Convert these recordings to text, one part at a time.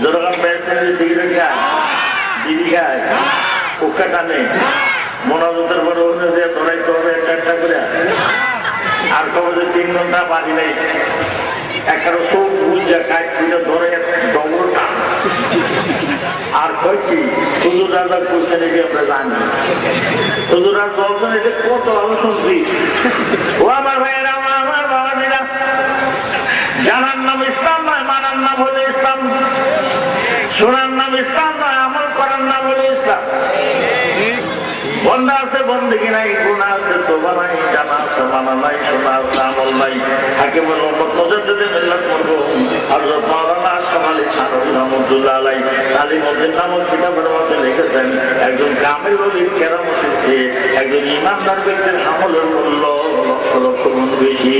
যখন ব্যবসায়ী সিগারেট খায়, বিড়ি খায়, উকা টানে, মনোজতের বড় অনুযায়ী ধরাইতে হবে একটা করে। আর খবর যে 3 ঘন্টা পানি নেই, একটা চোখ বুঝা কাজ খুঁজে ধরে ডবল টান। আর কয়েকটি হুজুর রাজা করছে নাকি আমরা জানি। হুজুর রাজ বলছেন এটা কত ভালো শুনছি। ও আমার ভাইয়েরা, আমার বাবাজিরা, জানার নাম ইসলাম নয়, মানার নাম হলো ইসলাম। শোনার নাম ইসলাম নয়, আমল করার নাম হলো ইসলাম। বন্ধা আছে বন্দেগী নাই, গুনাহ আছে তোবা নাই, জানা আছে মানা নাই, শোনা আছে আমল নাই। হাকিমুল উম্মত মুজাদ্দিদে মিল্লাত মরহুম হযরত মাওলানা আশরাফ আলী থানভী রাহমাতুল্লাহ আলাইহি তালিমুদ্দিন নামক কিতাবের মধ্যে লিখেছেন, একজন কামেল ওলির কেরামতের চেয়ে একজন ইমানদার ব্যক্তির আমলের মূল্য লক্ষ লক্ষ গুণ বেশি।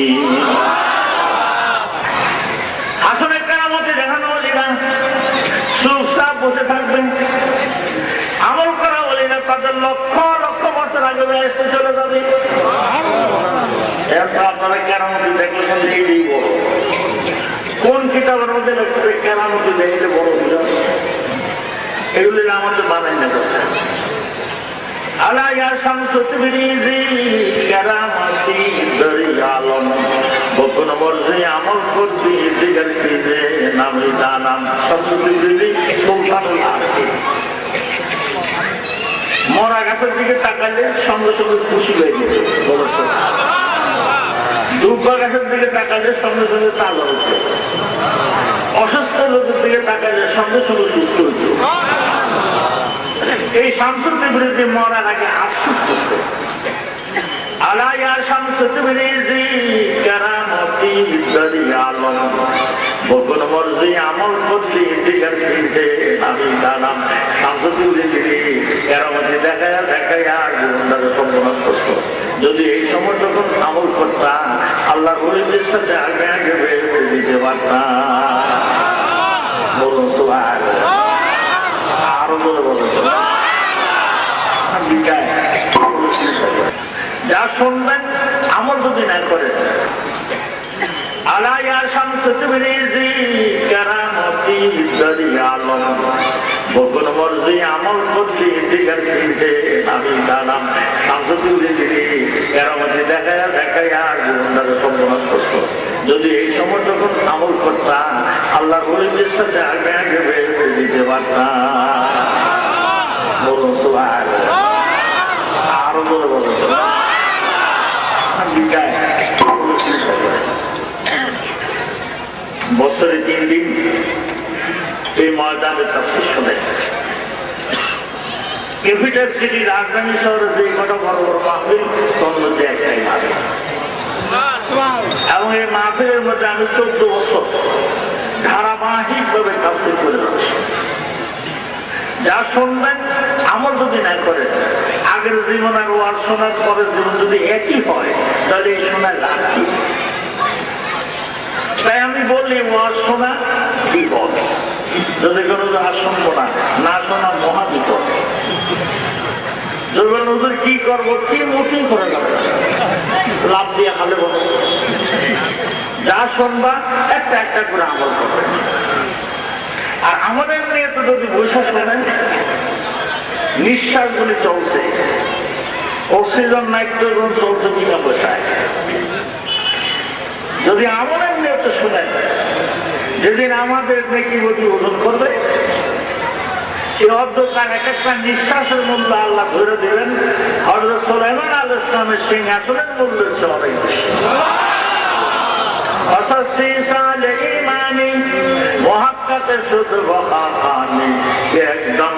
আসলে কেরামতে দেখানো ওলিরা চুপচাপ বসে থাকবেন, আমল করা ওলিরা তাদের লক্ষ লক্ষ বছর আগে বেহেশতে চলে যাবে। এরপর আপনারা কেরামতি দেখলেন যে এই বড় কোন কিতাবের মধ্যে লেখছে কেরামতি দেখলে বড় বুঝা, এগুলি আমাদের বানাই না কথা। আলা ইয়া শামসু তাবরিজি কেরামতি দরিয়ালম, বকুন মর্জি আমল করবি দিগার সিজে নামি জানাম। শামসু তাবরিজি সুলতানুল আশিক। মরা গাছের দিকে তাকালে সঙ্গে সঙ্গে খুশি হয়ে গেছে, দুর্গা গাছের দিকে তাকালে সঙ্গে সঙ্গে তাল হয়েছে, অসুস্থ লোকের দিকে তাকালে সঙ্গে সঙ্গে সুস্থ হয়েছে। এই শামসু তাবরিজি মরার আগে আফসোস করছে, আলা ইয়া শামসু তাবরিজি কেরামতি দরিয়ালম, বকুন মর্জি আমল করলি দিগার সিজে নামি জানাম। শামসু তাবরিজি কেরামতি দেখায়া দেখায়া জীবনটাকে সম্পূর্ণ করতো। যদি এই সময় যখন আমল করতাম, আল্লাহর ওলিদের সাথে আগে আগে বের করে দিতে পারতাম। বলুন সুবহানাল্লাহ, আরো বলে বলুন। যা শুনবেন আমল যদি না করে, আলা ইয়া শামসু তাবরিজি কেরামতি দরিয়ালম, বকুন মর্জি আমল করলি দিগার সিজে নামি জানাম। শামসু তাবরিজি কেরামতি দেখায়া দেখায়া জীবনটাকে সম্পূর্ণ করত। যদি এই সময় যখন আমল করতাম, আল্লাহর ওলিদের সাথে আগে আগে বের করে দিতে পারতাম। বলুন সুবহানাল্লাহ, আরো বলে বলুন। বছরে 3 দিন এই ময়দানে তাফসীর শুনে। ক্যাপিটাল সিটি রাজধানী শহরে যে কটা বড় বড় মাহফিল, তার মধ্যে একটাই মাহফিল। এবং এই মাহফিলের মধ্যে আমি 14 বছর ধারাবাহিক ভাবে তাফসীর করে যাচ্ছি। যা শুনবেন আমল যদি না করে, আগের জীবন আর ওয়াজ শোনার পরের জীবন যদি একই হয়, তাহলে এই শোনার লাভ কি? তাই আমি বললি ওয়াজ শোনা বিপদ, যদি কোনো আর শুনবো না, না শোনা মহা বিপদ। হুজুর কি করবো, কি মোটেই করে যাবে, লাভ দিয়ে খালে বলে। যা শুনবা একটা একটা করে আমল করবে। আর আমাদের নিয়ে তো যদি বৈশাখ শোনেন, নিঃশ্বাস গুলি চলছে, অক্সিজেন নাইট্রোজেন চলছে বিনা পয়সায়। যদি আমাদের নিয়ে তো শুনেন, যেদিন আমাদের নাকি বলি ওজন করবে, এই অর্ধকার এক একটা নিঃশ্বাসের মূল্য আল্লাহ ধরে দিলেন হযরত সুলাইমান আলাইহিস সালামের সিংহাসনের মূল্য হচ্ছে অনেক বেশি। একদম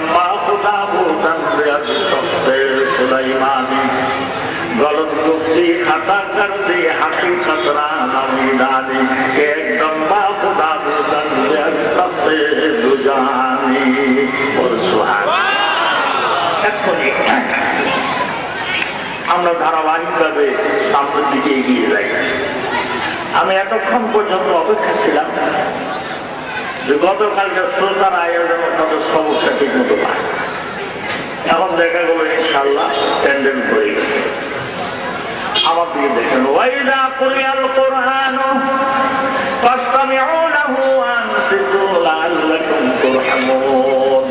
गलत गुफ्ती खता कर दी हकीकत नामी दानी एकदम बाखुदा दुजानी और আমরা ধারাবাহিকভাবে সামনের দিকে এগিয়ে যাই। আমি এতক্ষণ পর্যন্ত অপেক্ষা ছিলাম যে গতকালকে শ্রোতার আয়োজন তাদের সমস্যা ঠিক মতো পায়। এখন দেখা গেল ইনশাআল্লাহ প্যান্ডেল করে গেছে। আমার দিকে দেখেন, ওয়াইদা কুরিয়াল কুরআন ফাসতামিউ লাহু ওয়া আনসিতু লাআল্লাকুম يعلمون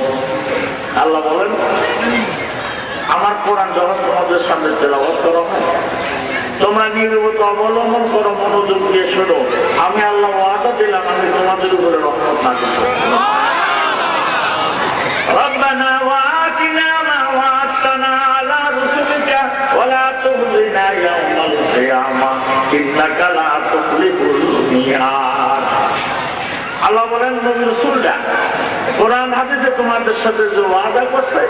আল্লাহ বলেন আমার কোরআন যখন তোমাদের সামনে তেলাওয়াত করা হয় তোমরা নিরবতা অবলম্বন করো, মনোযোগ দিয়ে শোনো। আমি আল্লাহ ওয়াদা দিলাম আমি তোমাদের উপরে রহমত নাযিল করব। ربنا وآتنا ما وعدتنا على رسلك ولا تخزنا يوم القيامة إنك لا تخلف الميعاد আল্লাহ বলেন নবী রাসূলরা কোরআন হাদিসে তোমাদের সাথে যে ওয়াদা করছে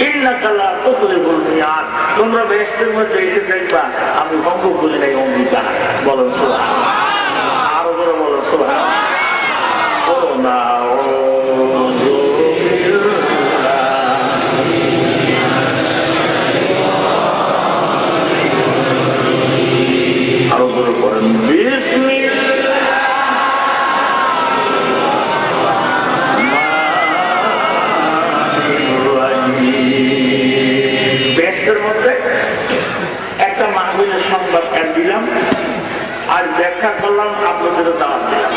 ইন্নাকা লা তুখলিফুল মিয়াদ, তোমরা বেহেশতের মধ্যে এসে দেখবা আমি ভঙ্গ করি নাই অঙ্গীকার। বলেন সুবহানাল্লাহ, আরো করে বলেন সুবহানাল্লাহ। ও না আরো করে করেন বিসমিল্লাহ। একটা মাহফিলের সংবাদ দিলাম আর ব্যাখ্যা করলাম, আপনাদের দাওয়াত দিলাম।